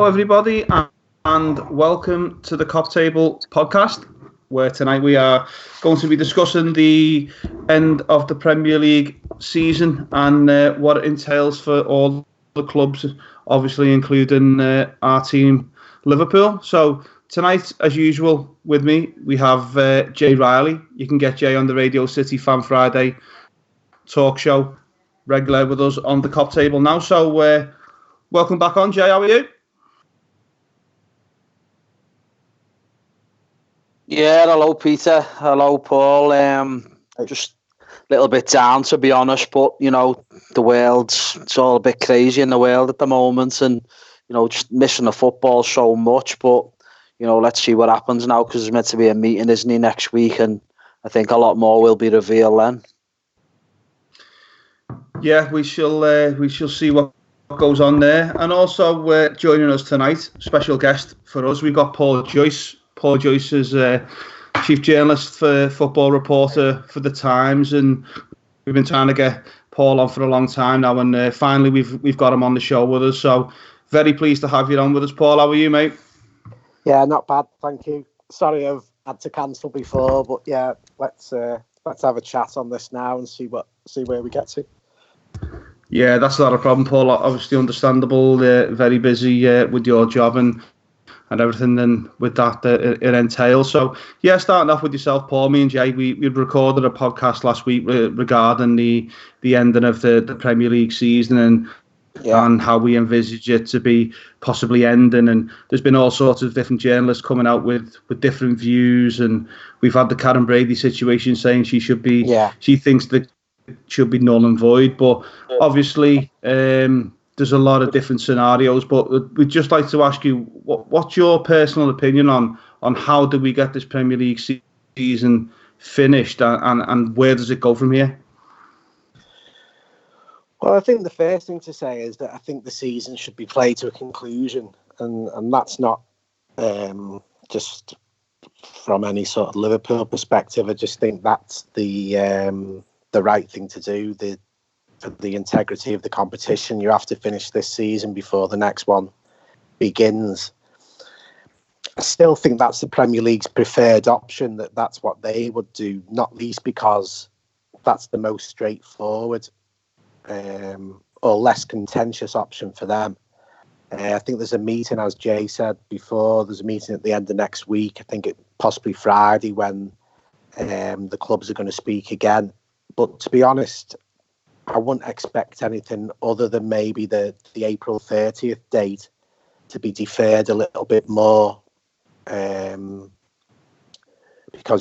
everybody, and welcome to the Cop Table podcast, where tonight we are going to be discussing the end of the Premier League season and what it entails for all the clubs, obviously including our team, Liverpool. So tonight, as usual, with me, we have Jay Riley. You can get Jay on the Radio City Fan Friday talk show, regular with us on the Cop Table now. So welcome back on, Jay. How are you? Yeah, hello Peter, hello Paul. Just a little bit down, to be honest, but you know, it's all a bit crazy in the world at the moment, and you know, just missing the football so much. But you know, let's see what happens now, because there's meant to be a meeting, isn't he, next week, and I think a lot more will be revealed then. Yeah, we shall see what goes on there. And also joining us tonight, special guest for us, we've got Paul Joyce. Paul Joyce is chief journalist for Football Reporter for the Times, and we've been trying to get Paul on for a long time now, and finally we've got him on the show with us. So very pleased to have you on with us, Paul. How are you, mate? Yeah, not bad, thank you. Sorry I've had to cancel before, but yeah, let's have a chat on this now and see where we get to. Yeah, that's not a problem, Paul. Obviously understandable. Very busy with your job and everything then with that it entails. So yeah, starting off with yourself, Paul, me and Jay, we recorded a podcast last week regarding the ending of the Premier League season and how we envisage it to be possibly ending. And there's been all sorts of different journalists coming out with different views, and we've had the Karen Brady situation saying she thinks that should be null and void, but obviously there's a lot of different scenarios. But we'd just like to ask you, what's your personal opinion on how do we get this Premier League season finished, and where does it go from here? Well, I think the first thing to say is that I think the season should be played to a conclusion, and that's not just from any sort of Liverpool perspective. I just think that's the right thing to do. For the integrity of the competition, you have to finish this season before the next one begins. I still think that's the Premier League's preferred option, that's what they would do, not least because that's the most straightforward or less contentious option for them. I think there's a meeting, as Jay said before, there's a meeting at the end of next week, I think it possibly Friday, when the clubs are going to speak again. But to be honest, I wouldn't expect anything other than maybe the April 30th date to be deferred a little bit more, because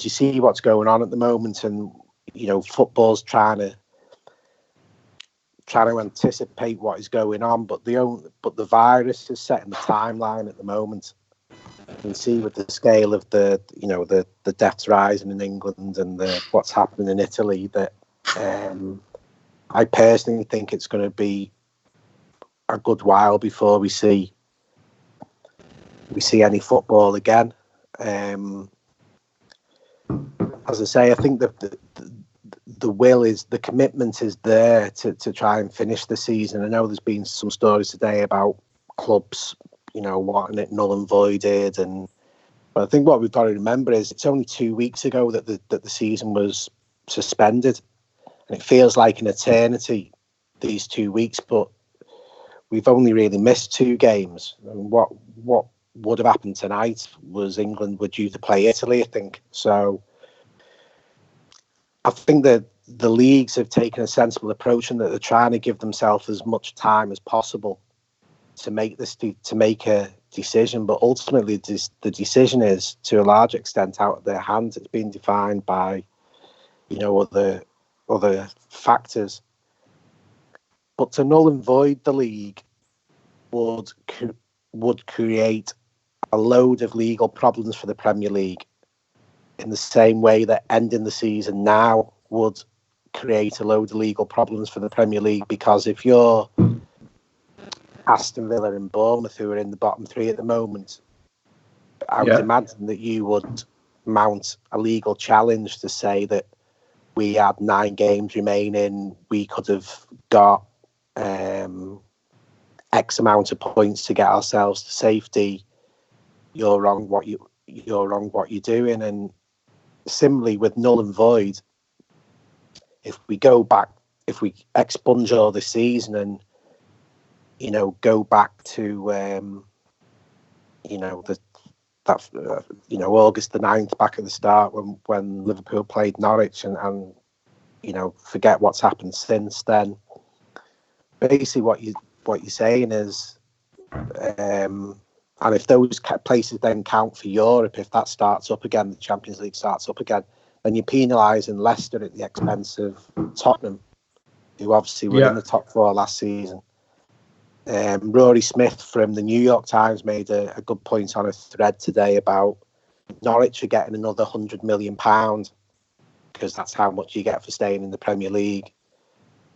you see what's going on at the moment, and you know, football's trying to anticipate what is going on, but the virus is setting the timeline at the moment. You can see with the scale of the deaths rising in England and what's happening in Italy that. I personally think it's going to be a good while before we see any football again. As I say, I think that the commitment is there to try and finish the season. I know there's been some stories today about clubs, you know, wanting it null and voided, but I think what we've got to remember is it's only 2 weeks ago that the season was suspended. And it feels like an eternity, these 2 weeks, but we've only really missed 2 games. And what would have happened tonight was England were due to play Italy, I think. So I think that the leagues have taken a sensible approach, and that they're trying to give themselves as much time as possible to make a decision. But ultimately, the decision is to a large extent out of their hands. It's been defined by, you know, other factors. But to null and void the league would create a load of legal problems for the Premier League, in the same way that ending the season now would create a load of legal problems for the Premier League. Because if you're Aston Villa and Bournemouth, who are in the bottom 3 at the moment, I would imagine that you would mount a legal challenge to say that we had 9 games remaining, we could have got X amount of points to get ourselves to safety. You're wrong what you're doing. And similarly with null and void, if we expunge all the season and go back to August the 9th, back at the start when Liverpool played Norwich, and forget what's happened since then. Basically, what you're saying is, and if those places then count for Europe, if that starts up again, the Champions League starts up again, then you're penalising Leicester at the expense of Tottenham, who obviously were in the top four last season. Rory Smith from the New York Times made a good point on a thread today about Norwich are getting another £100 million, because that's how much you get for staying in the Premier League.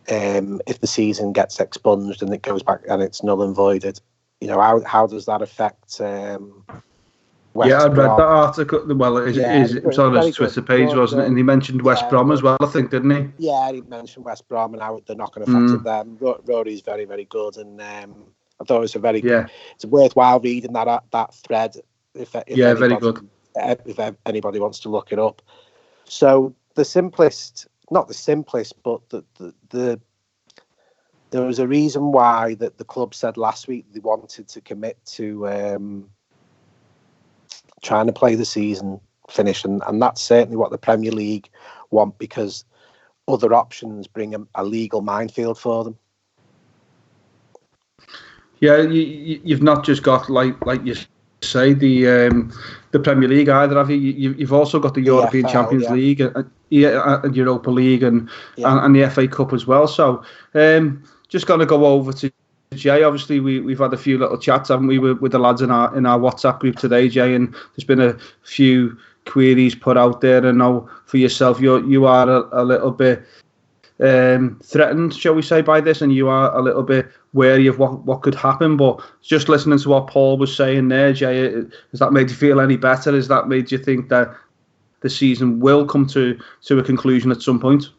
If the season gets expunged and it goes back and it's null and voided, how does that affect West I read Brom? that article. Well, it was on his Twitter page, wasn't it? And he mentioned West Brom as well, I think, didn't he? Yeah, he mentioned West Brom and how they're not going to affect them. Rory's very, very good, and I thought it was it's worthwhile reading that thread. If very good. If anybody wants to look it up. So not the simplest, but there was a reason why that the club said last week they wanted to commit to trying to play the season finish, and that's certainly what the Premier League want, because other options bring a legal minefield for them. Yeah, you've not just got like you say the Premier League either, have you? You've also got the European Champions League, Europa League, and the FA Cup as well. So just going to go over to Jay. Obviously, we've had a few little chats, haven't we, with the lads in our WhatsApp group today, Jay, and there's been a few queries put out there. I know for yourself, you are a little bit threatened, shall we say, by this, and you are a little bit wary of what could happen. But just listening to what Paul was saying there, Jay, has that made you feel any better? Has that made you think that the season will come to a conclusion at some point?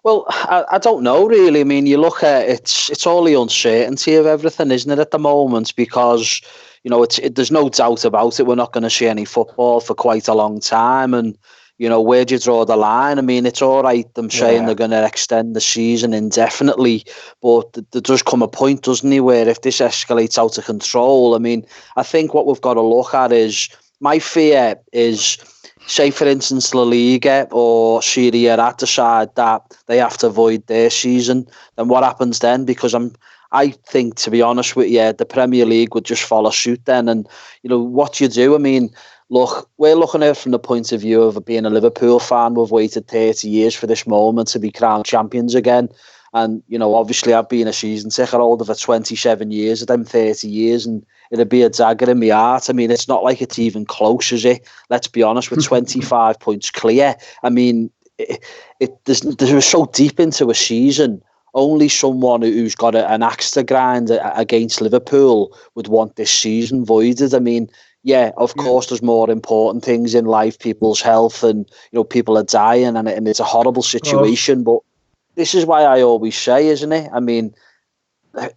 Well, I don't know really. I mean, you look at it's all the uncertainty of everything, isn't it, at the moment? Because there's no doubt about it. We're not going to see any football for quite a long time, and where do you draw the line? I mean, it's all right them saying they're going to extend the season indefinitely, but there does come a point, doesn't it, where if this escalates out of control, I mean, I think what we've got to look at is, my fear is, say for instance La Liga or Serie A decide that they have to void their season, then what happens then? Because I think, to be honest with you, the Premier League would just follow suit then. And what you do, I mean, look, we're looking at it from the point of view of being a Liverpool fan. We've waited 30 years for this moment to be crowned champions again. And, obviously I've been a season ticket holder for 27 years of them 30 years, and it'd be a dagger in my heart. I mean, it's not like it's even close, is it? Let's be honest, with 25 points clear. I mean, we're so deep into a season. Only someone who's got an axe to grind against Liverpool would want this season voided. I mean, of course, there's more important things in life, people's health, and people are dying, and it's a horrible situation. But this is why I always say, isn't it? I mean,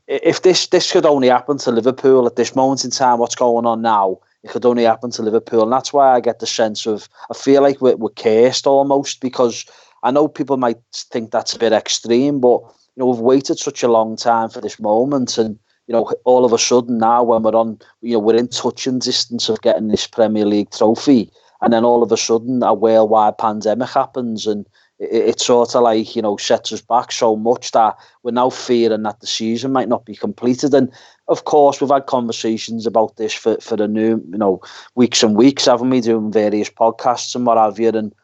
if this could only happen to Liverpool at this moment in time, what's going on now, it could only happen to Liverpool. And that's why I get the sense of, I feel like we're cursed almost, because I know people might think that's a bit extreme, but we've waited such a long time for this moment, and all of a sudden now, when we're on, we're in touching distance of getting this Premier League trophy, and then all of a sudden a worldwide pandemic happens, and it sort of like, sets us back so much that we're now fearing that the season might not be completed. And of course, we've had conversations about this for the new, weeks and weeks, haven't we, doing various podcasts and what have you. And,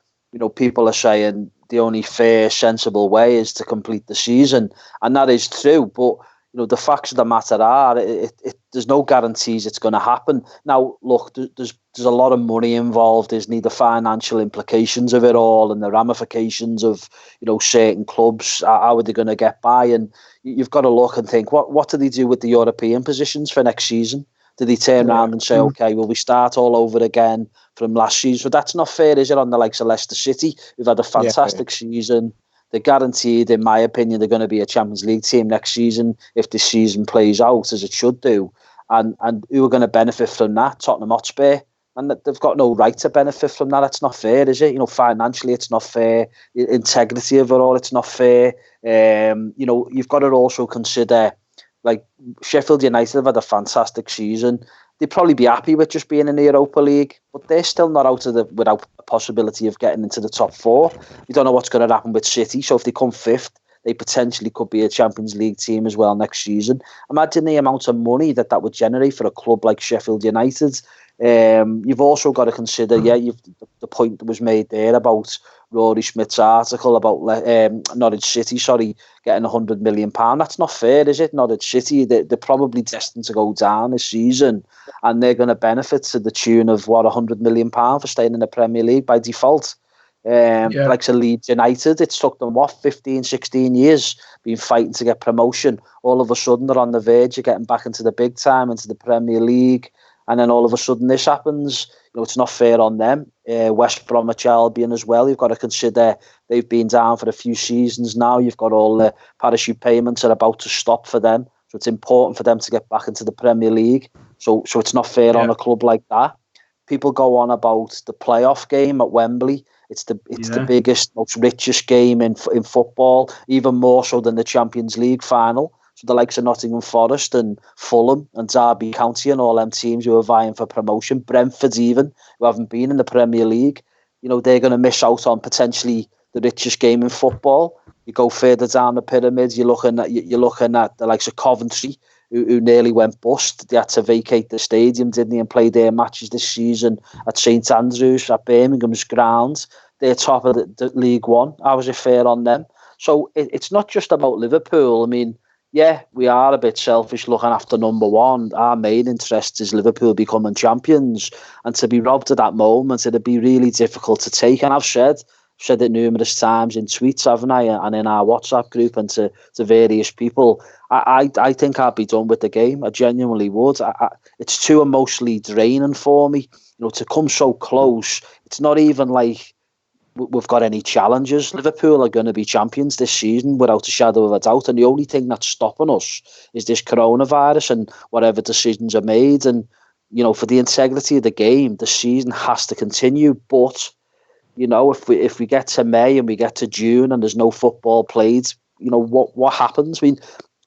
people are saying the only fair, sensible way is to complete the season. And that is true. But, the facts of the matter are, there's no guarantees it's going to happen. Now, look, there's a lot of money involved, isn't there? The financial implications of it all and the ramifications of, certain clubs. How are they going to get by? And you've got to look and think, what do they do with the European positions for next season? Do they turn around and say, okay, well, we start all over again from last season? But that's not fair, is it, on the likes of Leicester City, who've had a fantastic season. they're guaranteed, in my opinion, they're going to be a Champions League team next season if this season plays out as it should do. And who are going to benefit from that? Tottenham Hotspur. And they've got no right to benefit from that. It's not fair, is it? Financially, it's not fair. The integrity of it all, it's not fair. You've got to also consider, like, Sheffield United have had a fantastic season. They'd probably be happy with just being in the Europa League, but they're still not without a possibility of getting into the top four. We don't know what's going to happen with City, so if they come fifth, they potentially could be a Champions League team as well next season. Imagine the amount of money that would generate for a club like Sheffield United. You've also got to consider, the point that was made there about Rory Schmidt's article about Norwich City, getting £100 million. That's not fair, is it? Norwich City, they're probably destined to go down this season, and they're going to benefit to the tune of, £100 million for staying in the Premier League by default. Like Leeds United, it's took them 15, 16 years been fighting to get promotion. All of a sudden they're on the verge of getting back into the big time, into the Premier League, and then all of a sudden this happens. It's not fair on them. West Bromwich Albion as well, you've got to consider they've been down for a few seasons now. You've got all the parachute payments are about to stop for them, so it's important for them to get back into the Premier League. So it's not fair on a club like that. People go on about the playoff game at Wembley. It's the biggest, most richest game in football, even more so than the Champions League final. So the likes of Nottingham Forest and Fulham and Derby County and all them teams who are vying for promotion, Brentford even, who haven't been in the Premier League, they're going to miss out on potentially the richest game in football. You go further down the pyramids, you're looking at the likes of Coventry, who nearly went bust. They had to vacate the stadium, didn't they, and play their matches this season at St Andrews, at Birmingham's grounds. They're top of the League One. How is it fair on them? So it's not just about Liverpool. I mean, we are a bit selfish looking after number one. Our main interest is Liverpool becoming champions, and to be robbed at that moment, it'd be really difficult to take. And I've said it numerous times in tweets, haven't I, and in our WhatsApp group and to various people. I think I'd be done with the game. I genuinely would. It's too emotionally draining for me. To come so close. It's not even like we've got any challenges. Liverpool are going to be champions this season without a shadow of a doubt, and the only thing that's stopping us is this coronavirus and whatever decisions are made. And for the integrity of the game, the season has to continue. But if we get to May and we get to June and there's no football played, what happens? I mean,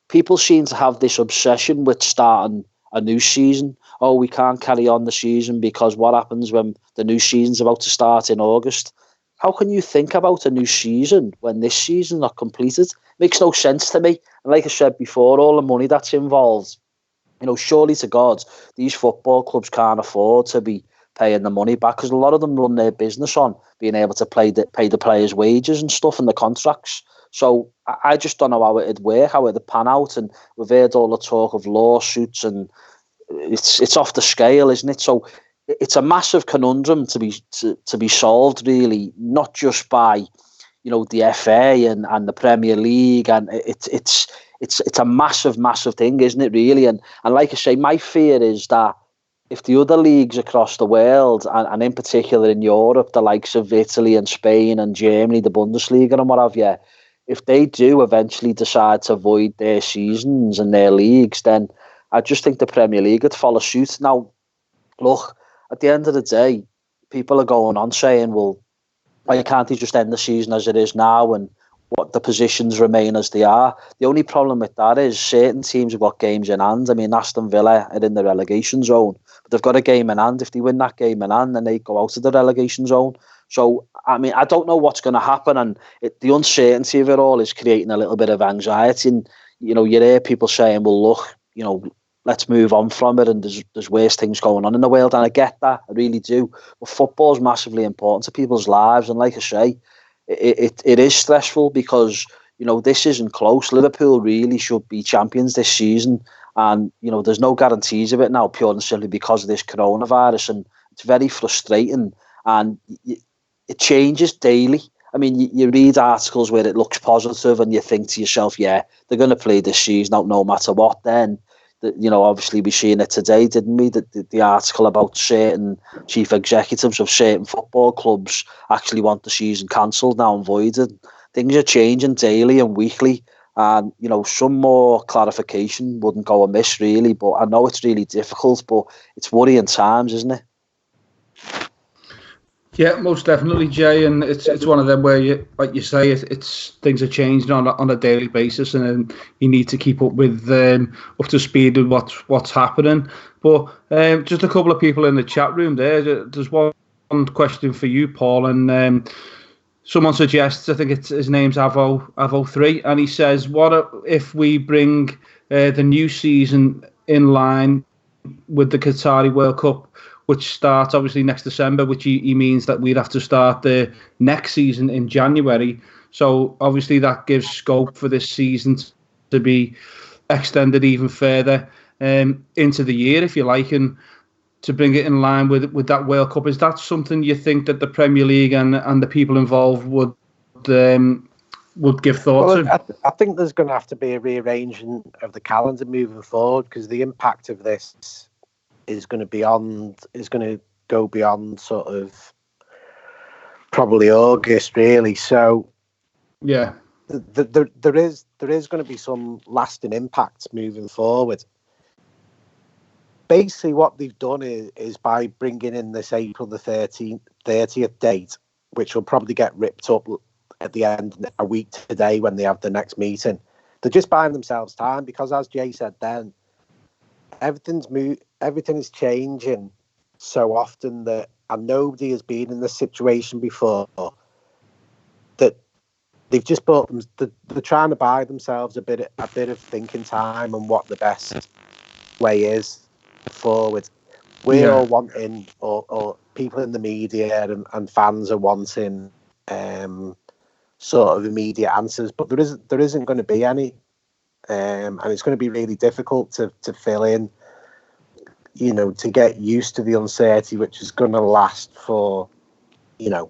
people seem to have this obsession with starting a new season. Oh, we can't carry on the season because what happens when the new season's about to start in August? How can you think about a new season when this season's not completed? Makes no sense to me. And like I said before, all the money that's involved, surely to God, these football clubs can't afford to be paying the money back, because a lot of them run their business on being able to pay the players' wages and stuff and the contracts. So I just don't know how it'd work, how it'd pan out. And we've heard all the talk of lawsuits, and it's off the scale, isn't it? So it's a massive conundrum to be solved, really, not just by the FA and the Premier League, and it's a massive thing, isn't it, really? And like I say, my fear is that if the other leagues across the world, and in particular in Europe, the likes of Italy and Spain and Germany, the Bundesliga and what have you, if they do eventually decide to void their seasons and their leagues, then I just think the Premier League would follow suit. Now, look, at the end of the day, people are going on saying, well, why can't they just end the season as it is now and what the positions remain as they are? The only problem with that is certain teams have got games in hand. I mean, Aston Villa are in the relegation zone, but they've got a game in hand. If they win that game in hand, then they go out of the relegation zone. So, I mean, I don't know what's going to happen, and the uncertainty of it all is creating a little bit of anxiety. And, you hear people saying, well, look, let's move on from it, and there's worse things going on in the world, and I get that, I really do. But football's massively important to people's lives, and like I say, it is stressful because this isn't close. Liverpool really should be champions this season, and there's no guarantees of it now, pure and simply because of this coronavirus, and it's very frustrating, and it changes daily. I mean, you read articles where it looks positive, and you think to yourself, yeah, they're going to play this season out no matter what. Then obviously we've seen it today, didn't we? The article about certain chief executives of certain football clubs actually want the season cancelled now and voided. things are changing daily and weekly. And, you know, some more clarification wouldn't go amiss, really. But I know it's really difficult, but it's worrying times, isn't it? Yeah, most definitely, Jay. And it's one of them where you, like you say, it's things are changing on a daily basis, and you need to keep up with up to speed with what's happening. But just a couple of people in the chat room there. There's one question for you, Paul, and someone suggests, I think his name's Avo3, and he says, what if we bring the new season in line with the Qatari World Cup, which starts obviously next December, which he means that we'd have to start the next season in January. So obviously that gives scope for this season to be extended even further into the year, if you like, and to bring it in line with that World Cup. Is that something you think that the Premier League and the people involved would give thought to? I think there's going to have to be a rearranging of the calendar moving forward, because the impact of this is going to go beyond sort of probably August, really. So yeah, there is going to be some lasting impacts moving forward. Basically, what they've done is by bringing in this April the 30th date, which will probably get ripped up at the end a week today when they have the next meeting. They're just buying themselves time, because, as Jay said then, everything is changing so often that, and nobody has been in this situation before, that they've just bought them. They're trying to buy themselves a bit of thinking time on what the best way is forward. We're all wanting, or people in the media and fans are wanting sort of immediate answers, but there isn't going to be any, and it's going to be really difficult to fill in, you know, to get used to the uncertainty, which is going to last for, you know,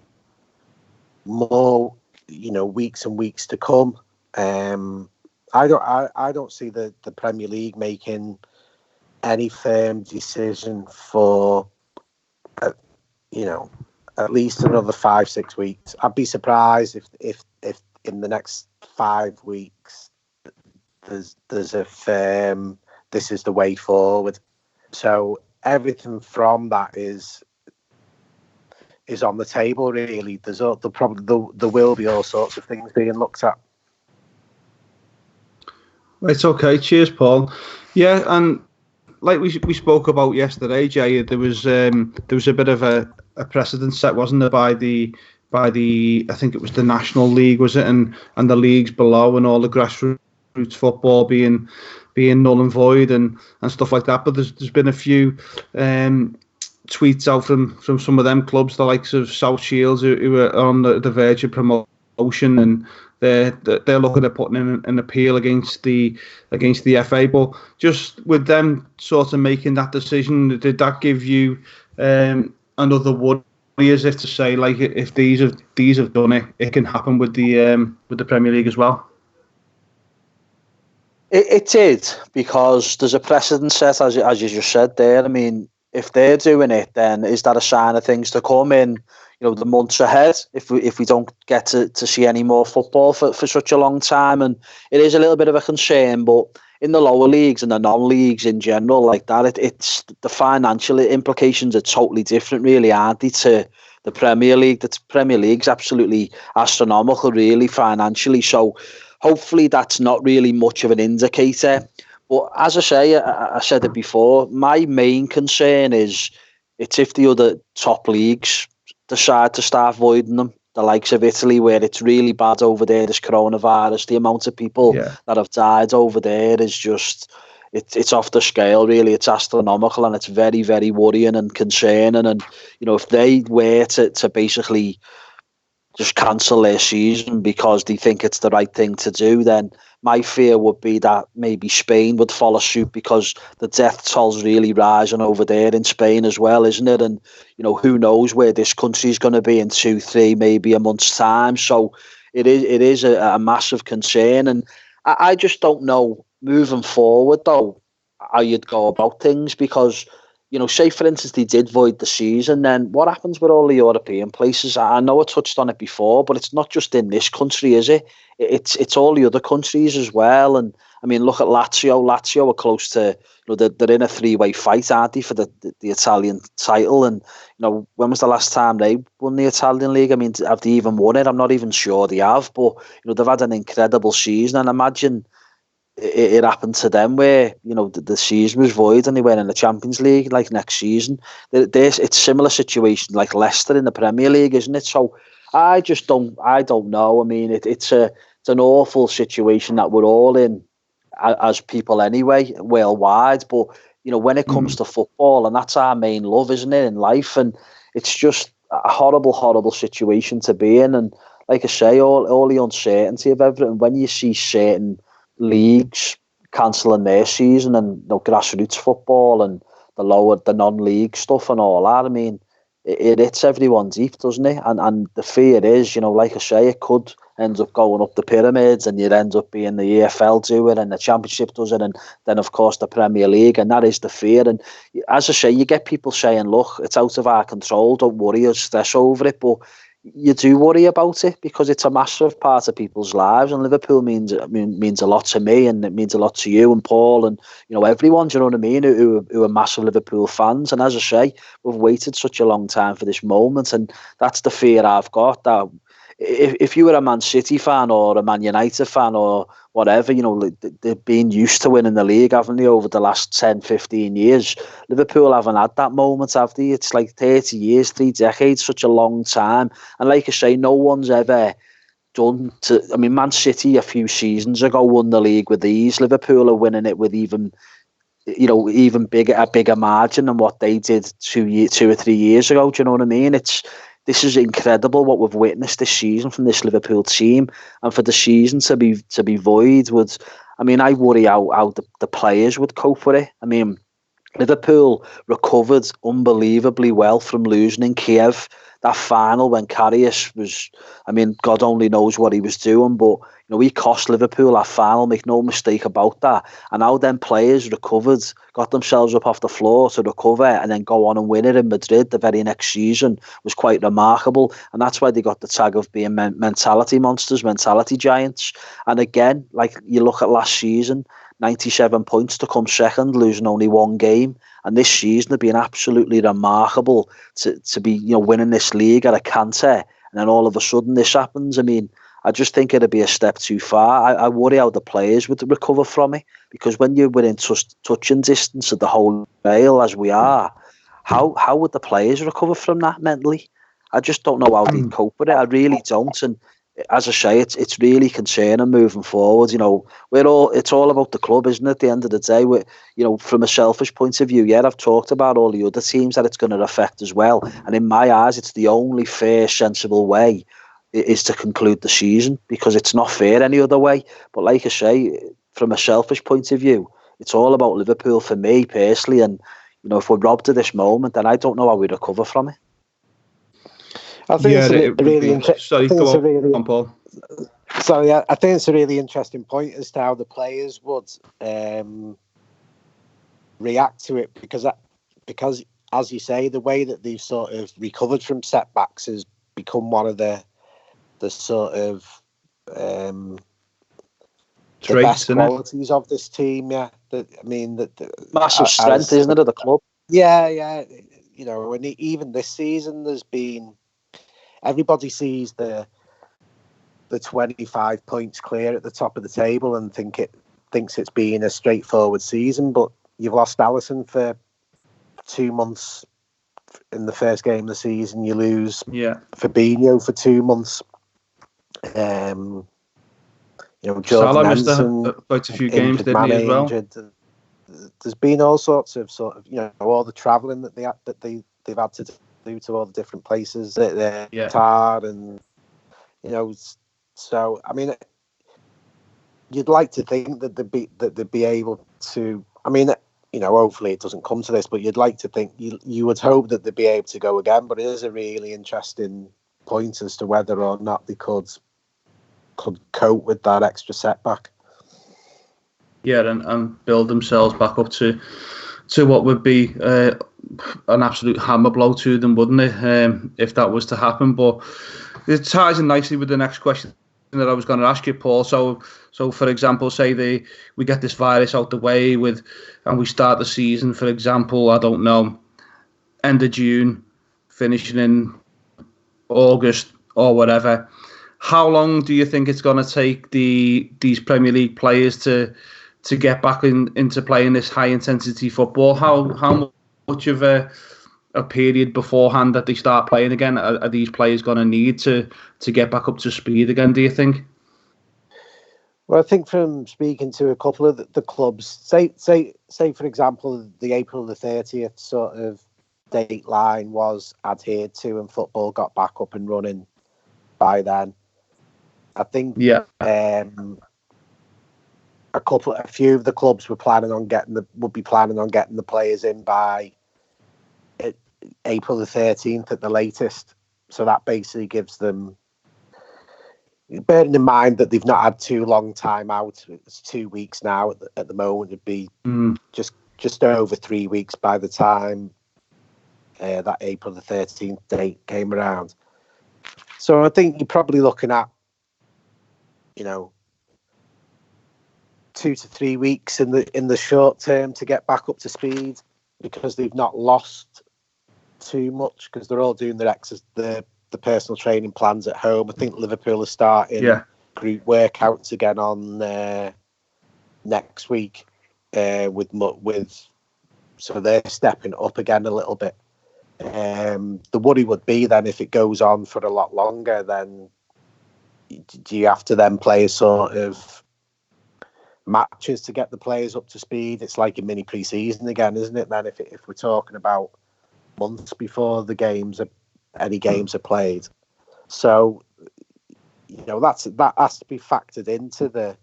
more, you know, weeks and weeks to come. I don't see the Premier League making any firm decision for, you know, at least another 5-6 weeks. I'd be surprised if in the next 5 weeks there's a firm, this is the way forward. So everything from that is on the table, really. There will be all sorts of things being looked at. It's okay. Cheers, Paul. Yeah, and like we spoke about yesterday, Jay, there was a bit of a precedent set, wasn't there, by the I think it was the National League, was it, and the leagues below, and all the grassroots football being null and void and stuff like that. But there's been a few tweets out from some of them clubs, the likes of South Shields, who are on the verge of promotion, and they're looking at putting in an appeal against the FA. But just with them sort of making that decision, did that give you another worry, as if to say, like, if these have done it, it can happen with the Premier League as well? It did, because there's a precedent set, as you just said there. I mean, if they're doing it, then is that a sign of things to come in, you know, the months ahead, if we don't get to see any more football for such a long time? And it is a little bit of a concern, but in the lower leagues and the non-leagues in general like that, it's the financial implications are totally different, really, aren't they, to the Premier League? The Premier League's absolutely astronomical, really, financially. So hopefully that's not really much of an indicator. But as I say, I said it before, my main concern is it's if the other top leagues decide to start avoiding them, the likes of Italy, where it's really bad over there, this coronavirus, the amount of people that have died over there is just, it's off the scale, really. It's astronomical, and it's very, very worrying and concerning. And, you know, if they were to basically just cancel their season because they think it's the right thing to do, then my fear would be that maybe Spain would follow suit, because the death toll's really rising over there in Spain as well, isn't it? And, you know, who knows where this country is going to be in 2-3, maybe a month's time. So it is a massive concern. And I just don't know moving forward, though, how you'd go about things, because say for instance they did void the season, then what happens with all the European places? I know I touched on it before, but it's not just in this country, is it? It's all the other countries as well. And I mean, look at Lazio. Lazio are close to, they're in a three-way fight, aren't they, for the Italian title? And when was the last time they won the Italian league? I mean, have they even won it? I'm not even sure they have, but they've had an incredible season, and imagine it happened to them where the season was void and they went in the Champions League like next season. It's similar situation like Leicester in the Premier League, isn't it? So I don't know. I mean, it's an awful situation that we're all in as people anyway, worldwide. But when it comes to football, and that's our main love, isn't it, in life? And it's just a horrible situation to be in. And like I say, all the uncertainty of everything. When you see certain leagues cancelling their season, and grassroots football and the non-league stuff and all that, I mean, it hits everyone deep, doesn't it? And the fear is, like I say, it could end up going up the pyramids, and you'd end up being the EFL do it and the Championship does it, and then of course the Premier League, and that is the fear. And as I say, you get people saying, look, it's out of our control, don't worry or stress over it, but you do worry about it because it's a massive part of people's lives, and Liverpool means a lot to me, and it means a lot to you and Paul and everyone. Do you know what I mean? Who are massive Liverpool fans, and as I say, we've waited such a long time for this moment, and that's the fear I've got. That if you were a Man City fan or a Man United fan or whatever, they've been used to winning the league, haven't they, over the last 10, 15 years. Liverpool haven't had that moment, have they? It's like 30 years, 3 decades, such a long time. And like I say, no one's ever done to... I mean, Man City a few seasons ago won the league with ease. Liverpool are winning it with even bigger margin than what they did 2 or 3 years ago. Do you know what I mean? This is incredible what we've witnessed this season from this Liverpool team, and for the season to be void would, I mean, I worry how the players would cope with it. I mean, Liverpool recovered unbelievably well from losing in Kiev. That final when Karius was, I mean, God only knows what he was doing, but he cost Liverpool that final, make no mistake about that. And how then players recovered, got themselves up off the floor to recover, and then go on and win it in Madrid the very next season was quite remarkable. And that's why they got the tag of being mentality monsters, mentality giants. And again, like you look at last season, 97 points to come second, losing only one game. And this season have been absolutely remarkable to be winning this league at a canter, and then all of a sudden this happens. I mean, I just think it'd be a step too far. I worry how the players would recover from it, because when you're within touching distance of the whole rail as we are, how would the players recover from that mentally? I just don't know how they'd cope with it. I really don't. And as I say, it's really concerning moving forward. It's all about the club, isn't it? At the end of the day, from a selfish point of view, yeah, I've talked about all the other teams that it's going to affect as well. And in my eyes, it's the only fair, sensible way is to conclude the season, because it's not fair any other way. But like I say, from a selfish point of view, it's all about Liverpool for me personally. And if we're robbed of this moment, then I don't know how we recover from it. I think it's a really interesting. Paul. Sorry, I think it's a really interesting point as to how the players would react to it, because as you say, the way that they've sort of recovered from setbacks has become one of the sort of the best qualities of this team. Yeah, massive strength, isn't it, of the club? Yeah. And even this season, there's been. Everybody sees the 25 points clear at the top of the table and thinks it's been a straightforward season, but you've lost Alisson for 2 months in the first game of the season. You lose Fabinho for 2 months. Jordan Salah missed quite a few games, didn't he, as well? There's been all sorts of all the travelling that they've had to do to all the different places that they're tired, and so I mean, you'd like to think that they'd be able to. I mean, hopefully it doesn't come to this, but you'd like to think you would hope that they'd be able to go again. But it is a really interesting point as to whether or not they could cope with that extra setback. Yeah, and build themselves back up to what would be an absolute hammer blow to them, wouldn't it? If that was to happen, but it ties in nicely with the next question that I was going to ask you, Paul. So for example, say we get this virus out the way and we start the season, for example, I don't know, end of June, finishing in August or whatever. How long do you think it's going to take these Premier League players to get back into playing this high intensity football? How much of a period beforehand that they start playing again are these players going to need to get back up to speed again, do you think? Well, I think from speaking to a couple of the clubs, say for example, the April the 30th sort of date line was adhered to and football got back up and running by then. I think a few of the clubs would be planning on getting the players in by April the 13th at the latest. So that basically gives them, bearing in mind that they've not had too long time out, it's 2 weeks now at the moment, it'd be just over 3 weeks by the time that April the 13th date came around. So I think you're probably looking at, 2 to 3 weeks in the short term to get back up to speed, because they've not lost too much, because they're all doing the personal training plans at home. I think Liverpool are starting group workouts again on next week with so they're stepping up again a little bit. The worry would be then, if it goes on for a lot longer, then do you have to then play a sort of matches to get the players up to speed? It's like a mini pre-season again, isn't it? Then if we're talking about months before any games are played, so that has to be factored into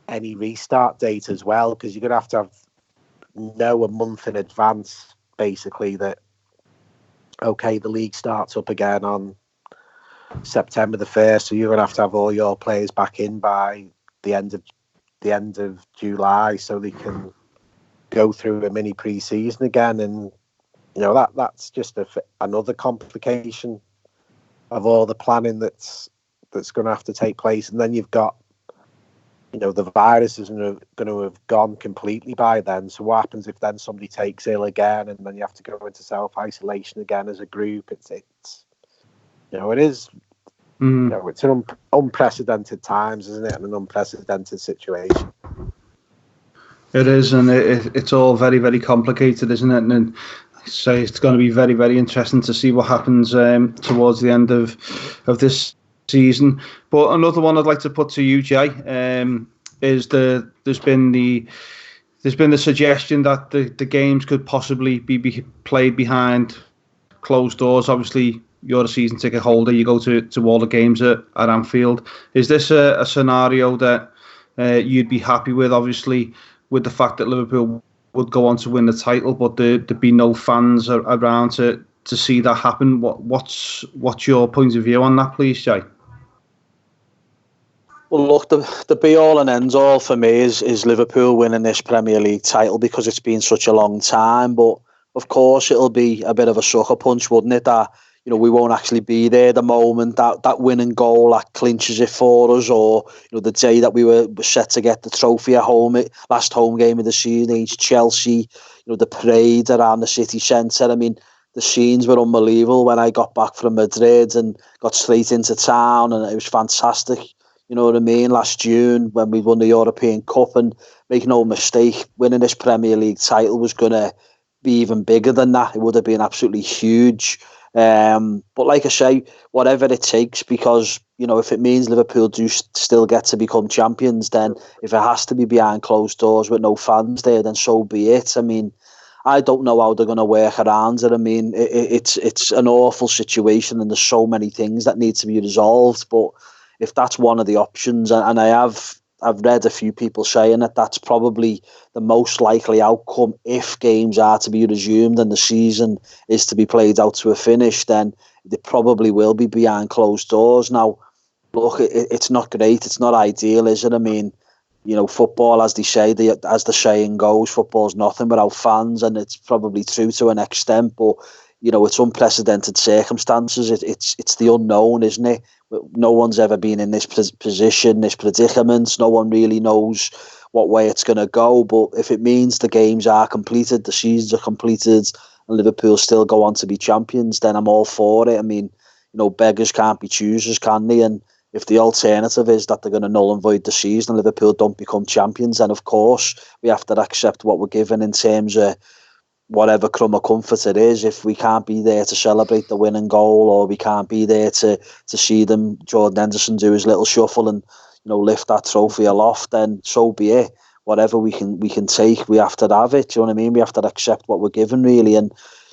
any restart date as well, because you're gonna have to know a month in advance basically that okay, the league starts up again on September the 1st, so you're gonna have to have all your players back in by the end of July, so they can go through a mini pre-season again. And that's just another complication of all the planning that's going to have to take place. And then you've got the virus isn't going to have gone completely by then. So what happens if then somebody takes ill again, and then you have to go into self-isolation again as a group? It is it's an unprecedented times, isn't it, and an unprecedented situation. It is, and it's all very, very complicated, isn't it? And so it's going to be very, very interesting to see what happens towards the end of this season. But another one I'd like to put to you, Jay, is there's been the suggestion that the games could possibly be played behind closed doors. Obviously, you're a season ticket holder. You go to all the games at Anfield. Is this a scenario that you'd be happy with? Obviously, with the fact that Liverpool would go on to win the title, but there'd be no fans around to see that happen. What's your point of view on that, please, Jay? Well, look, the be-all and end-all for me is Liverpool winning this Premier League title, because it's been such a long time. But, of course, it'll be a bit of a sucker punch, wouldn't it, that we won't actually be there the moment that winning goal that clinches it for us, or the day that we were set to get the trophy at home, last home game of the season against Chelsea, the parade around the city centre. I mean, the scenes were unbelievable when I got back from Madrid and got straight into town, and it was fantastic. You know what I mean? Last June when we won the European Cup, and make no mistake, winning this Premier League title was going to be even bigger than that. It would have been absolutely huge. But like I say, whatever it takes, because if it means Liverpool do still get to become champions, then if it has to be behind closed doors with no fans there, then so be it. I mean, I don't know how they're going to work around it. I mean, it's an awful situation, and there's so many things that need to be resolved. But if that's one of the options, and I've read a few people saying that that's probably the most likely outcome if games are to be resumed and the season is to be played out to a finish, then they probably will be behind closed doors. Now, look, it's not great. It's not ideal, is it? I mean, you know, football, as they say, as the saying goes, football's nothing without fans, and it's probably true to an extent. But you know, it's unprecedented circumstances. It's the unknown, isn't it? No one's ever been in this position, this predicament. No one really knows what way it's going to go. But if it means the games are completed, the seasons are completed, and Liverpool still go on to be champions, then I'm all for it. I mean, you know, beggars can't be choosers, can they? And if the alternative is that they're going to null and void the season and Liverpool don't become champions, then of course we have to accept what we're given in terms of whatever crumb of comfort it is. If we can't be there to celebrate the winning goal, or we can't be there to see them, Jordan Henderson, do his little shuffle and, you know, lift that trophy aloft, then so be it. Whatever we can take, we have to have it. Do you know what I mean? We have to accept what we're given, really. And,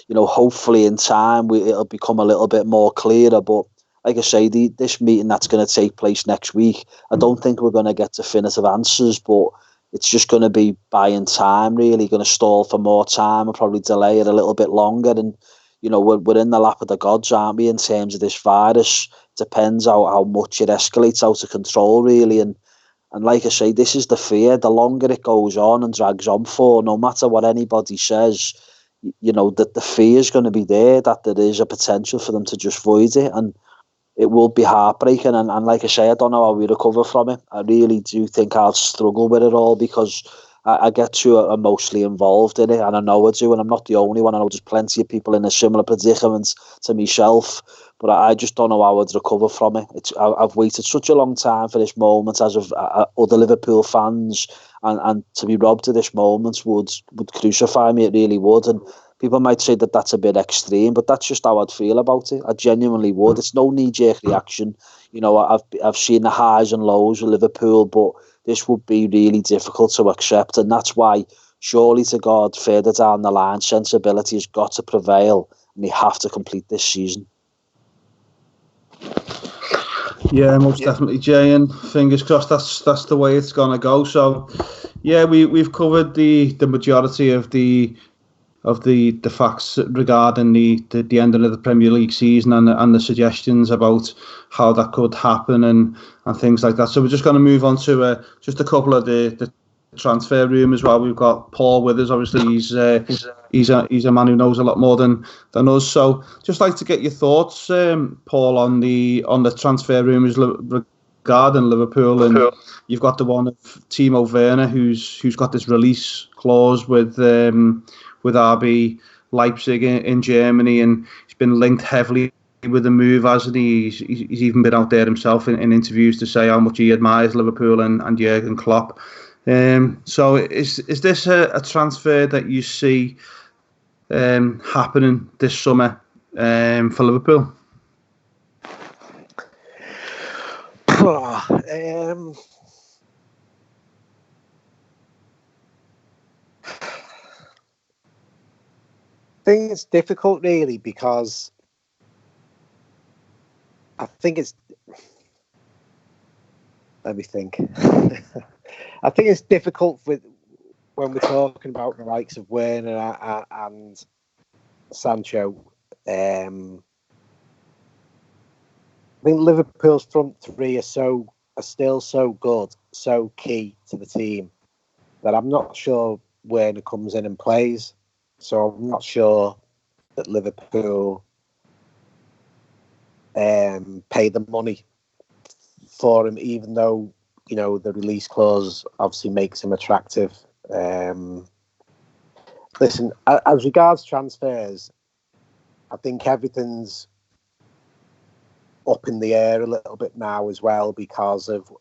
you know, hopefully in time it'll become a little bit more clearer. But like I say, this meeting that's going to take place next week, I don't think we're going to get definitive answers, but it's just going to be buying time, really, going to stall for more time and probably delay it a little bit longer. And, you know, we're in the lap of the gods, aren't we, in terms of this virus? Depends how much it escalates out of control, really. And like I say, this is the fear. The longer it goes on and drags on for, no matter what anybody says, you know, that the fear is going to be there, that there is a potential for them to just void it. And it will be heartbreaking, and like I say, I don't know how we recover from it. I really do think I'll struggle with it all, because I get too emotionally involved in it, and I know I do, and I'm not the only one. I know there's plenty of people in a similar predicament to myself, but I just don't know how I'd recover from it. I've waited such a long time for this moment, as of other Liverpool fans, and to be robbed of this moment would crucify me. It really would. And people might say that that's a bit extreme, but that's just how I'd feel about it. I genuinely would. It's no knee-jerk reaction. You know, I've seen the highs and lows of Liverpool, but this would be really difficult to accept, and that's why, surely to God, further down the line, sensibility has got to prevail, and they have to complete this season. Yeah, most definitely, Jay, and fingers crossed that's the way it's gonna go. So, yeah, we've covered the majority of the facts regarding the ending of the Premier League season, and the suggestions about how that could happen and things like that. So we're just going to move on to just a couple of the transfer rumours. While we've got Paul with us, obviously he's a man who knows a lot more than us. So just like to get your thoughts, Paul, on the transfer rumours regarding Liverpool. And you've got the one of Timo Werner, who's got this release clause with RB Leipzig in Germany, and he's been linked heavily with the move, hasn't he? He's even been out there himself in interviews to say how much he admires Liverpool and Jurgen Klopp. So is this a transfer that you see happening this summer for Liverpool? I think it's difficult, really, because I think it's. Let me think. I think it's difficult when we're talking about the likes of Werner and Sancho. I think Liverpool's front three are still so good, so key to the team, that I'm not sure Werner comes in and plays. So I'm not sure that Liverpool pay the money for him, even though, you know, the release clause obviously makes him attractive. Listen, as regards transfers, I think everything's up in the air a little bit now as well, because of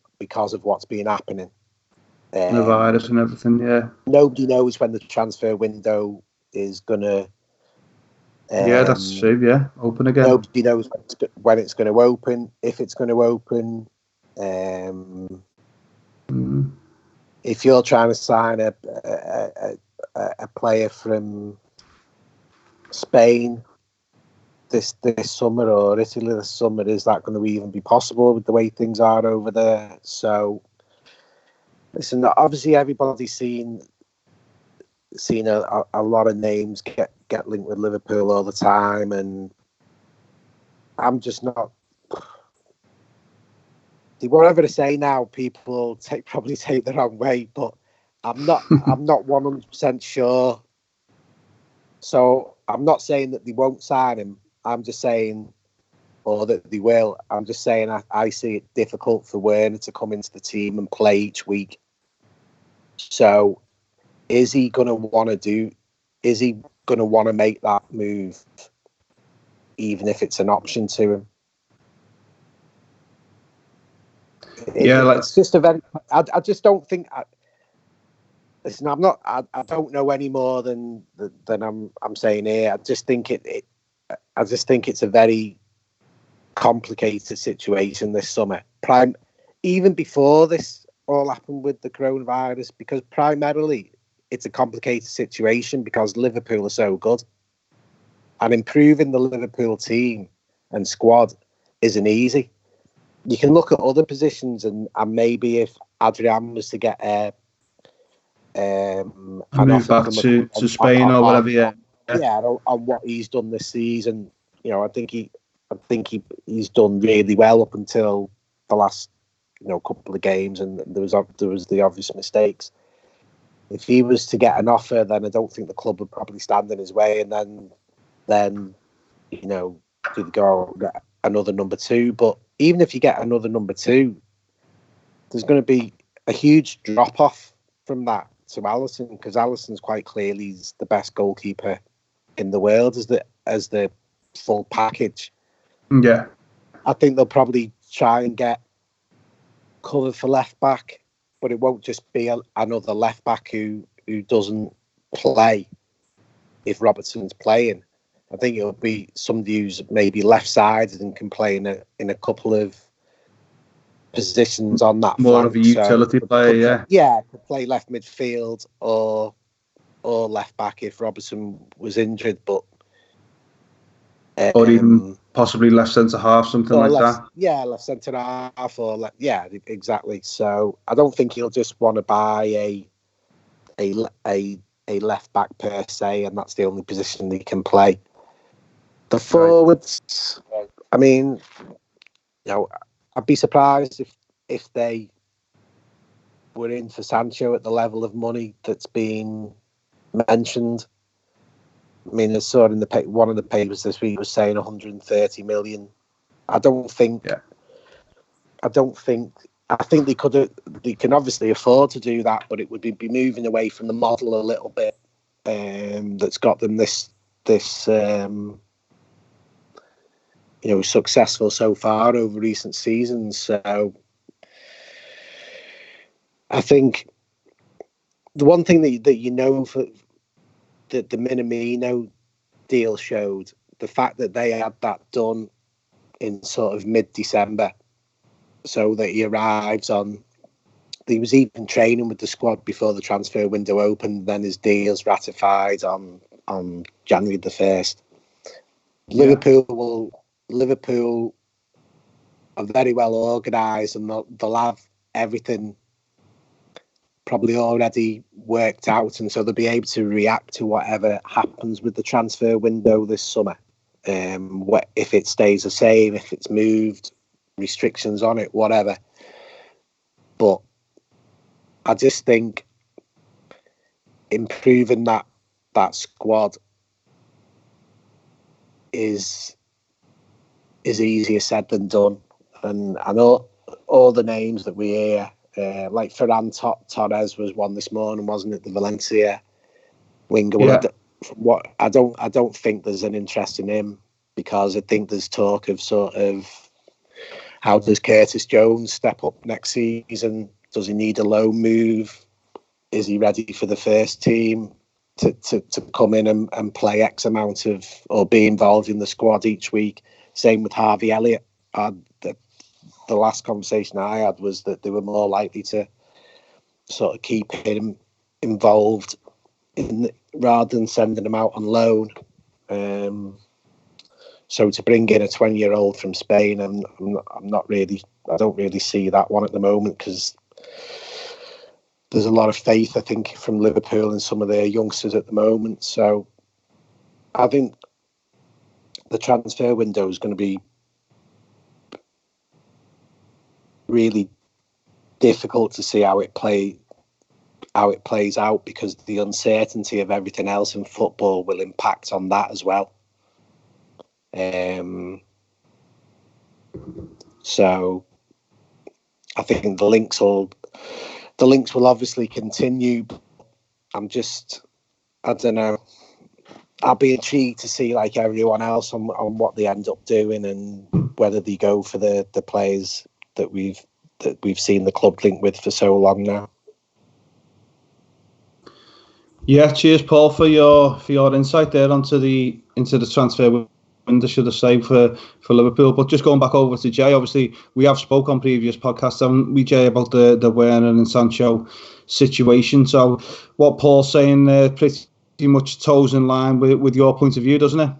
what's been happening. The virus and everything, yeah. Nobody knows when the transfer window is gonna. Yeah, that's true. Yeah, open again. Nobody knows when it's going to open, if it's going to open. If you're trying to sign a player from Spain this summer, or Italy this summer, is that going to even be possible with the way things are over there? So, listen, obviously everybody's seen a lot of names get linked with Liverpool all the time, and I'm just not. whatever I say now, people probably take the wrong way, but I'm not 100% sure. So I'm not saying that they won't sign him. I'm just saying, or that they will. I'm just saying I see it difficult for Werner to come into the team and play each week. So is he going to want to make that move, even if it's an option to him? It's just a very. I just don't think. Listen, I'm not. I don't know any more than I'm saying here. I just think it's a very complicated situation this summer. Even before this all happened with the coronavirus, because primarily it's a complicated situation because Liverpool are so good, and improving the Liverpool team and squad isn't easy. You can look at other positions, and maybe if Adrian was to get move back to Spain or whatever, on what he's done this season, I think he's done really well up until the last couple of games, and there was the obvious mistakes. If he was to get an offer, then I don't think the club would probably stand in his way, and then you'd go get another number two. But even if you get another number two, there's going to be a huge drop off from that to Alisson, because Alisson's quite clearly the best goalkeeper in the world as the full package. Yeah, I think they'll probably try and get cover for left back, but it won't just be another left back who doesn't play if Robertson's playing. I think it'll be somebody who's maybe left-sided and can play in a couple of positions on that more flank. of a utility player. Could play left midfield or left back if Robertson was injured, but or even possibly left centre half, something like that. Yeah, left centre half exactly. So I don't think he'll just want to buy a left back per se, and that's the only position he can play. The forwards, I mean, I'd be surprised if they were in for Sancho at the level of money that's been mentioned. I mean, I saw in one of the papers this week was saying 130 million. I think they can obviously afford to do that, but it would be moving away from the model a little bit that's got them this successful so far over recent seasons. So I think the one thing that for the Minamino deal showed, the fact that they had that done in sort of mid-December, so that he was even training with the squad before the transfer window opened, then his deal's ratified on January the 1st. Liverpool are very well organised, and they'll have everything probably already worked out, and so they'll be able to react to whatever happens with the transfer window this summer. If it stays the same, if it's moved, restrictions on it, whatever. But I just think improving that squad is easier said than done. And I know all the names that we hear, like Ferran Torres was one this morning, wasn't it? The Valencia winger. Yeah. Well, I don't think there's an interest in him, because I think there's talk of sort of, how does Curtis Jones step up next season? Does he need a loan move? Is he ready for the first team to come in and play X amount of, or be involved in the squad each week? Same with Harvey Elliott. The last conversation I had was that they were more likely to sort of keep him involved rather than sending him out on loan. So to bring in a 20-year-old from Spain, I don't really see that one at the moment, because there's a lot of faith, I think, from Liverpool and some of their youngsters at the moment. So I think the transfer window is going to be really difficult to see how it plays out, because the uncertainty of everything else in football will impact on that as well. So I think the links will obviously continue. I don't know. I'll be intrigued to see, like everyone else, on what they end up doing, and whether they go for the players that we've seen the club linked with for so long now. Yeah, cheers, Paul, for your insight there into the transfer window, should I say, for Liverpool. But just going back over to Jay, obviously we have spoke on previous podcasts, haven't we, Jay, about the Werner and Sancho situation. So what Paul's saying there pretty much toes in line with your point of view, doesn't it?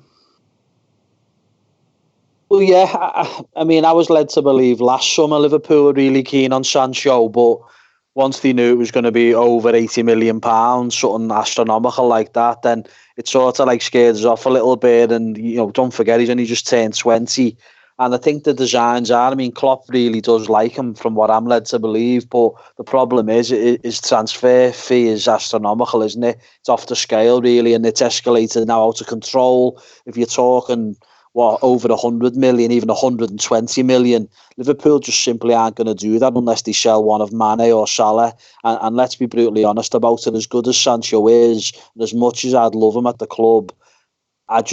Well, yeah, I mean, I was led to believe last summer Liverpool were really keen on Sancho, but once they knew it was going to be over £80 million, something astronomical like that, then it sort of like scared us off a little bit. And, don't forget, he's only just turned 20. And I think the designs are, I mean, Klopp really does like him, from what I'm led to believe. But the problem is, his transfer fee is astronomical, isn't it? It's off the scale, really, and it's escalated now out of control. If you're talking over 100 million, even 120 million, Liverpool just simply aren't going to do that unless they sell one of Mane or Salah. And let's be brutally honest about it, as good as Sancho is, and as much as I'd love him at the club, I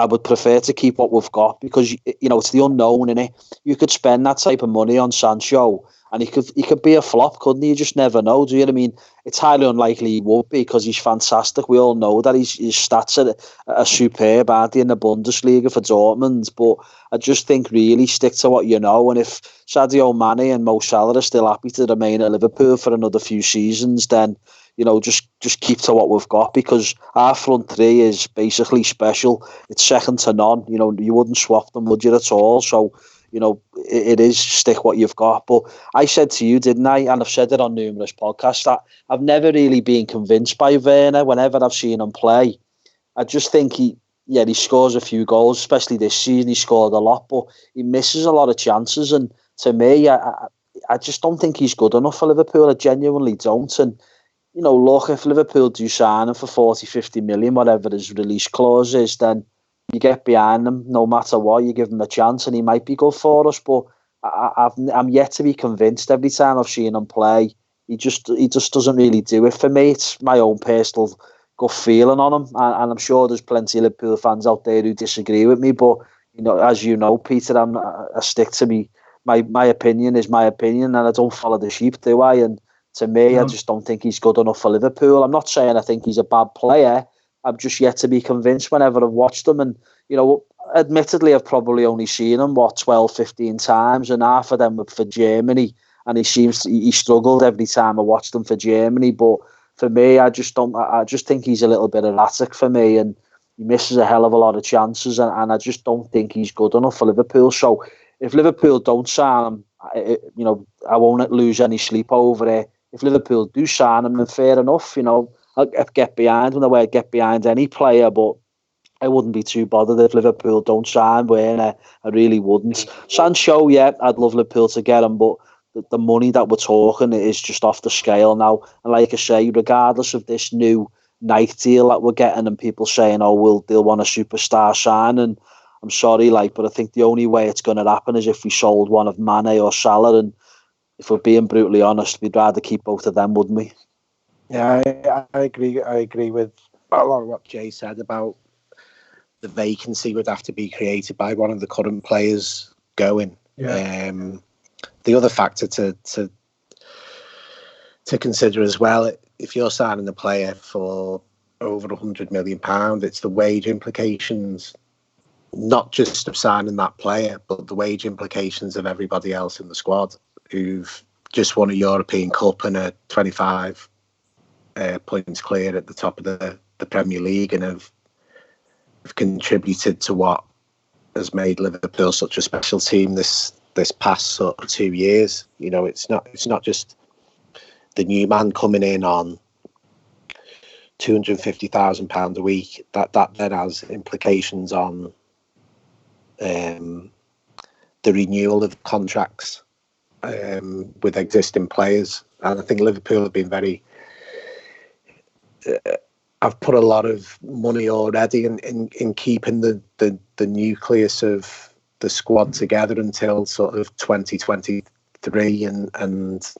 would prefer to keep what we've got, because it's the unknown, innit? You could spend that type of money on Sancho and he could be a flop, couldn't he? You just never know, do you know what I mean? It's highly unlikely he would be, because he's fantastic. We all know that his stats are superb, aren't they, in the Bundesliga for Dortmund? But I just think really stick to what you know. And if Sadio Mane and Mo Salah are still happy to remain at Liverpool for another few seasons, then just keep to what we've got, because our front three is basically special. It's second to none. You wouldn't swap them, would you, at all? So, it is stick what you've got. But I said to you, didn't I, and I've said it on numerous podcasts, that I've never really been convinced by Werner whenever I've seen him play. I just think he scores a few goals, especially this season. He scored a lot, but he misses a lot of chances. And to me, I just don't think he's good enough for Liverpool. I genuinely don't. And look, if Liverpool do sign him for 40, 50 million, whatever his release clause is, then you get behind them no matter what. You give him a chance and he might be good for us. But I'm yet to be convinced. Every time I've seen him play, he just doesn't really do it for me. It's my own personal gut feeling on him. And I'm sure there's plenty of Liverpool fans out there who disagree with me. But, as you know, Peter, I stick to me. My opinion is my opinion, and I don't follow the sheep, do I? And to me, I just don't think he's good enough for Liverpool. I'm not saying I think he's a bad player. I'm just yet to be convinced whenever I've watched him. And, admittedly, I've probably only seen him, 12, 15 times, and half of them were for Germany. And he struggled every time I watched him for Germany. But for me, I just think he's a little bit erratic for me, and he misses a hell of a lot of chances. And I just don't think he's good enough for Liverpool. So if Liverpool don't sign him, I won't lose any sleep over it. If Liverpool do sign him, then fair enough. I'll get behind when I get behind any player, but I wouldn't be too bothered if Liverpool don't sign Werner. I really wouldn't. Sancho, yeah, I'd love Liverpool to get him, but the money that we're talking is just off the scale now. And like I say, regardless of this new Nike deal that we're getting, and people saying, they'll want a superstar sign, and I'm sorry, but I think the only way it's going to happen is if we sold one of Mane or Salah. And if we're being brutally honest, we'd rather keep both of them, wouldn't we? Yeah, I agree. I agree with a lot of what Jay said about the vacancy would have to be created by one of the current players going. Yeah. The other factor to consider as well, if you're signing a player for over £100 million, it's the wage implications, not just of signing that player, but the wage implications of everybody else in the squad who've just won a European Cup and are 25 points clear at the top of the Premier League, and have contributed to what has made Liverpool such a special team this past sort of 2 years. It's not just the new man coming in on £250,000 a week. That then has implications on the renewal of contracts. with existing players. And I think Liverpool have been very. I've put a lot of money already in keeping the nucleus of the squad together until sort of 2023, and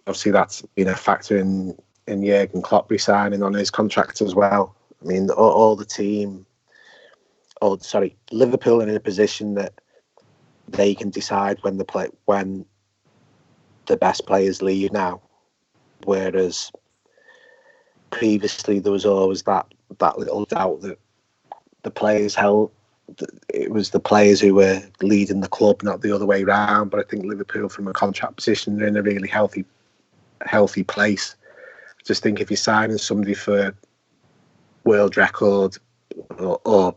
obviously that's been a factor in Jurgen Klopp resigning on his contract as well. I mean, all the team. Liverpool are in a position that they can decide when the best players leave now, whereas previously there was always that little doubt that the players held. It was the players who were leading the club, not the other way round. But I think Liverpool, from a contract position, they're in a really healthy place. I just think if you're signing somebody for world record or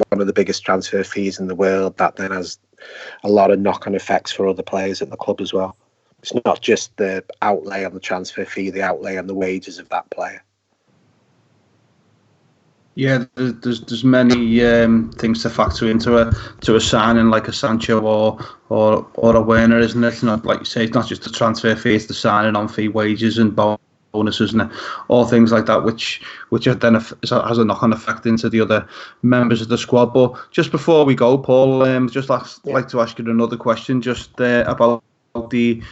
one of the biggest transfer fees in the world, that then has a lot of knock-on effects for other players at the club as well. It's not just the outlay on the transfer fee, the outlay on the wages of that player. Yeah, there's many things to factor into a signing like a Sancho or a Werner, isn't it? It's not, like you say, it's not just the transfer fee, it's the signing on fee, wages and bonuses and all things like that, which then has a knock-on effect into the other members of the squad. But just before we go, Paul, like to ask you another question, just about the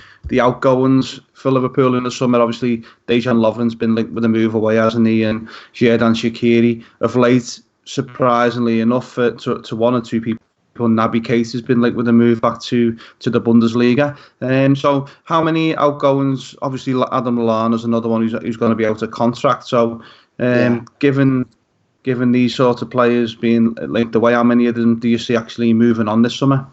outgoings for Liverpool in the summer. Obviously, Dejan Lovren's been linked with a move away, hasn't he? And Xherdan Shaqiri of late, surprisingly enough, to one or two people, Naby Keita has been linked with a move back to the Bundesliga. So how many outgoings? Obviously, Adam Lallana's another one who's going to be out of contract. So given these sort of players being linked away, how many of them do you see actually moving on this summer?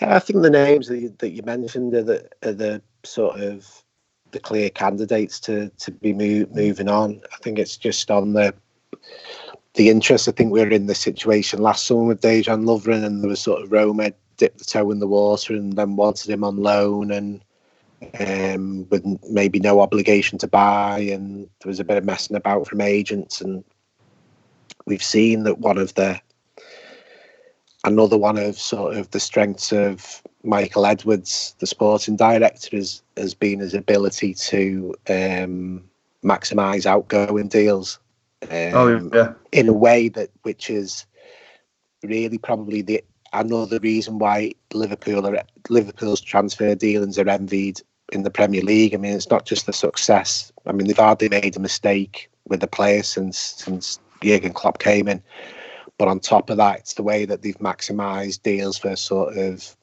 Yeah, I think the names that you mentioned are the sort of the clear candidates to be moving on. I think it's just on the interest. I think we were in this situation last summer with Dejan Lovren, and there was sort of Roma dipped the toe in the water and then wanted him on loan, and with maybe no obligation to buy, and there was a bit of messing about from agents, and we've seen that another one of sort of the strengths of Michael Edwards, the sporting director, has been his ability to maximise outgoing deals in a way which is really probably another reason why Liverpool's transfer dealings are envied in the Premier League. I mean, it's not just the success. I mean, they've hardly made a mistake with the players since Jurgen Klopp came in. But on top of that, it's the way that they've maximised deals for sort of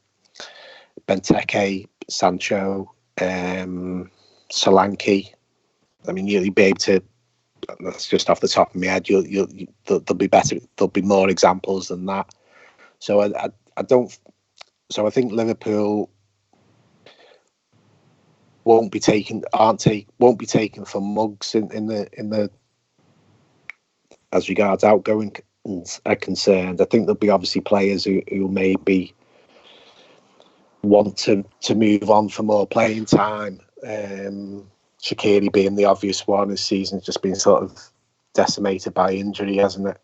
Benteke, Sancho, Solanke. I mean, you'll be able to. That's just off the top of my head. There'll be better. There'll be more examples than that. So I don't. So I think Liverpool won't be taken for mugs in the as regards outgoing are concerned. I think there'll be obviously players who maybe want to move on for more playing time. Shaqiri being the obvious one. His season's just been sort of decimated by injury, hasn't it?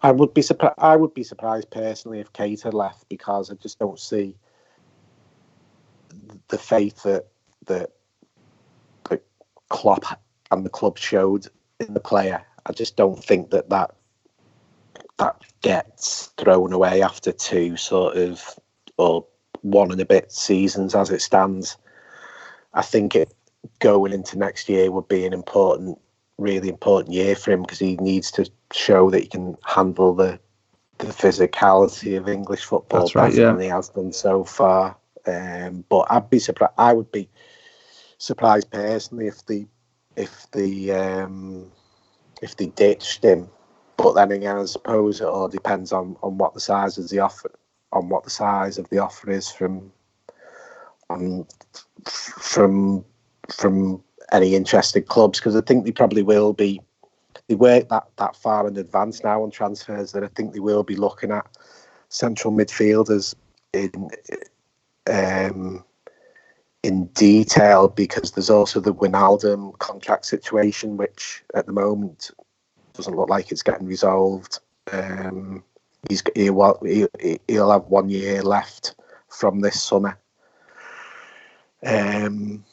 I would be surprised personally if Keita left, because I just don't see the faith that Klopp and the club showed in the player. I just don't think that gets thrown away after two or one and a bit seasons as it stands. I think going into next year would be an really important year for him, because he needs to show that he can handle the physicality of English football better than he has done so far. But I would be surprised personally if they ditched him. But then again, I suppose it all depends on what the size of the offer is from any interested clubs, because I think they probably will be. They work that far in advance now on transfers that I think they will be looking at central midfielders in detail, because there's also the Wijnaldum contract situation, which at the moment doesn't look like it's getting resolved. He'll have 1 year left from this summer. You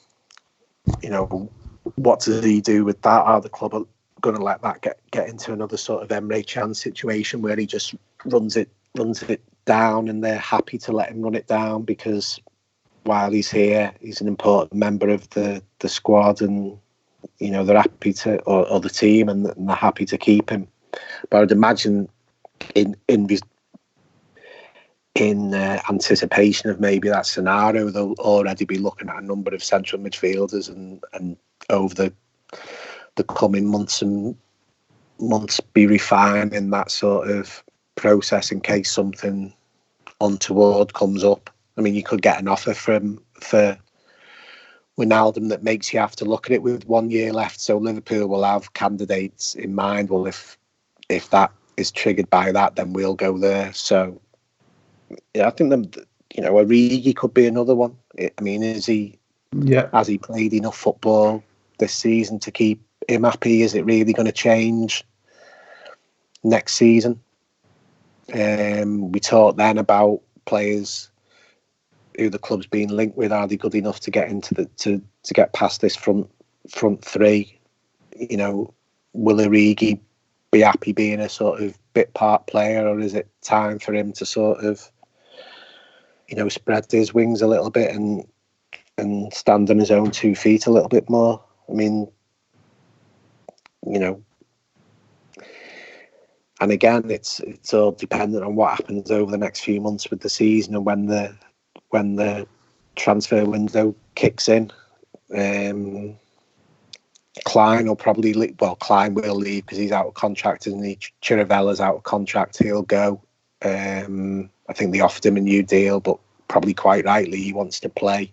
know, what does he do with that? Are the club going to let that get into another sort of Emre Can situation where he just runs it down, and they're happy to let him run it down because while he's here, he's an important member of the squad, and you know they're happy to, or the team, and they're happy to keep him. But I'd imagine in anticipation of maybe that scenario, they'll already be looking at a number of central midfielders, and over the coming months be refining that sort of process in case something untoward comes up. I mean, you could get an offer for Wijnaldum that makes you have to look at it with 1 year left. So Liverpool will have candidates in mind. Well, if that is triggered by that, then we'll go there. So yeah, I think Origi could be another one. I mean, has he played enough football this season to keep him happy? Is it really going to change next season? We talked then about players who the club's been linked with. Are they good enough to get into to get past this front three? You know, will Origi be happy being a sort of bit part player, or is it time for him to sort of, you know, spread his wings a little bit and stand on his own 2 feet a little bit more? I mean, you know, and again, it's all dependent on what happens over the next few months with the season and when the transfer window kicks in. Klein will probably leave. Well, Klein will leave because he's out of contract, and Chirivella's out of contract. He'll go. I think they offered him a new deal, but probably quite rightly he wants to play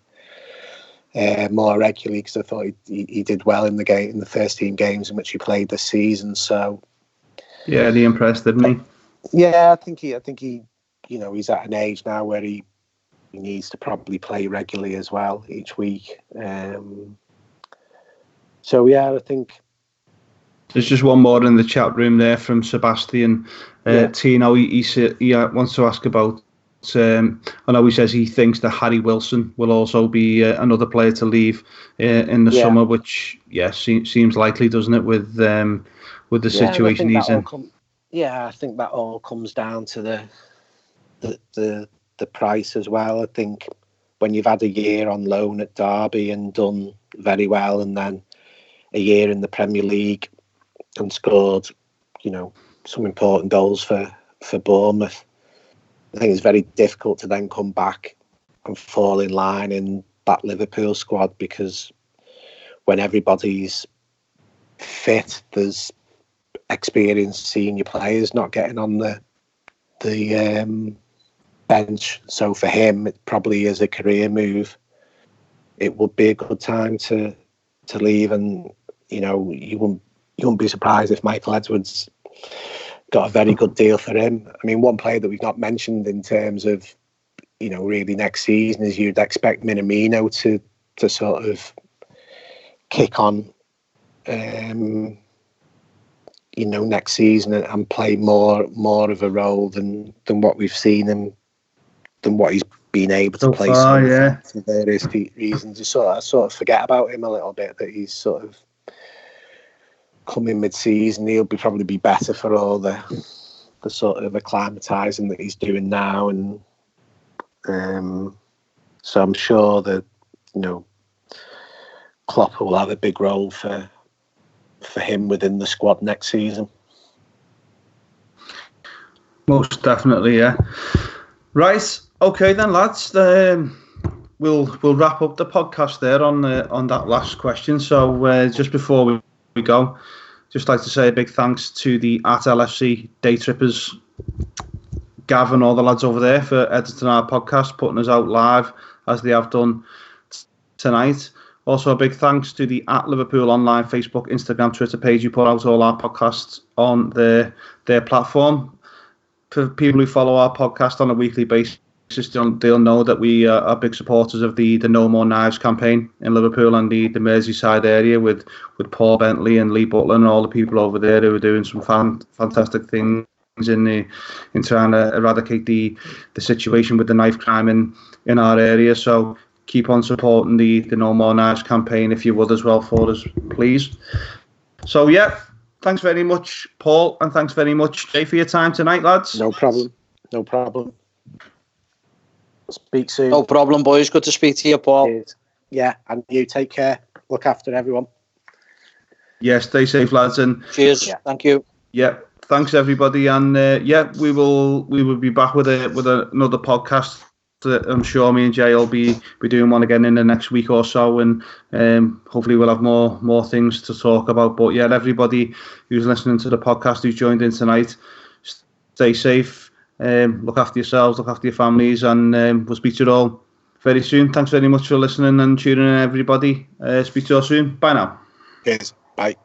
more regularly because I thought he did well in the first team games in which he played this season. So yeah, he impressed, didn't he? Yeah, I think he, you know, he's at an age now where he needs to probably play regularly as well each week. So yeah, I think there's just one more in the chat room there from Sebastian Tino. He wants to ask about. I know he says he thinks that Harry Wilson will also be another player to leave in the summer, which seems likely, doesn't it? With the situation he's in. I think that all comes down to the price as well. I think when you've had a year on loan at Derby and done very well, and then a year in the Premier League and scored, you know, some important goals for Bournemouth, I think it's very difficult to then come back and fall in line in that Liverpool squad, because when everybody's fit, there's experienced senior players not getting on the bench. So for him, it probably is a career move. It would be a good time to leave, and you know, you wouldn't be surprised if Michael Edwards got a very good deal for him. I mean, one player that we've not mentioned in terms of, you know, really next season is you'd expect Minamino to sort of kick on, you know, next season and play more of a role than what we've seen him, than what he's been able to play for various reasons. You sort of forget about him a little bit, that he's sort of coming mid-season. He'll probably be better for all the sort of acclimatising that he's doing now, and so I'm sure that, you know, Klopp will have a big role for him within the squad next season. Most definitely, yeah. Right, okay then, lads. We'll wrap up the podcast there on that last question. So just before we go, just like to say a big thanks to the @LFC Day Trippers, Gav and all the lads over there for editing our podcast, putting us out live as they have done tonight. Also a big thanks to the @Liverpool Online Facebook, Instagram, Twitter page who put out all our podcasts on their platform. For people who follow our podcast on a weekly basis, they'll know that we are big supporters of the No More Knives campaign in Liverpool and the Merseyside area with Paul Bentley and Lee Butler and all the people over there who are doing some fantastic things in trying to eradicate the situation with the knife crime in our area. So keep on supporting the No More Knives campaign if you would as well for us, please. So yeah, thanks very much, Paul, and thanks very much, Jay, for your time tonight, lads. No problem. Speak soon. No problem, boys. Good to speak to you, Paul. Cheers. Yeah, and you take care. Look after everyone. Yeah, stay safe, lads, and cheers. Yeah. Thank you. Yeah, thanks everybody, and we will be back with another podcast. I'm sure me and Jay will be doing one again in the next week or so, and hopefully we'll have more things to talk about. But yeah, everybody who's listening to the podcast, who's joined in tonight, stay safe, look after yourselves, look after your families, and we'll speak to you all very soon. Thanks very much for listening and tuning in, everybody. Speak to you all soon. Bye now. Cheers. Bye.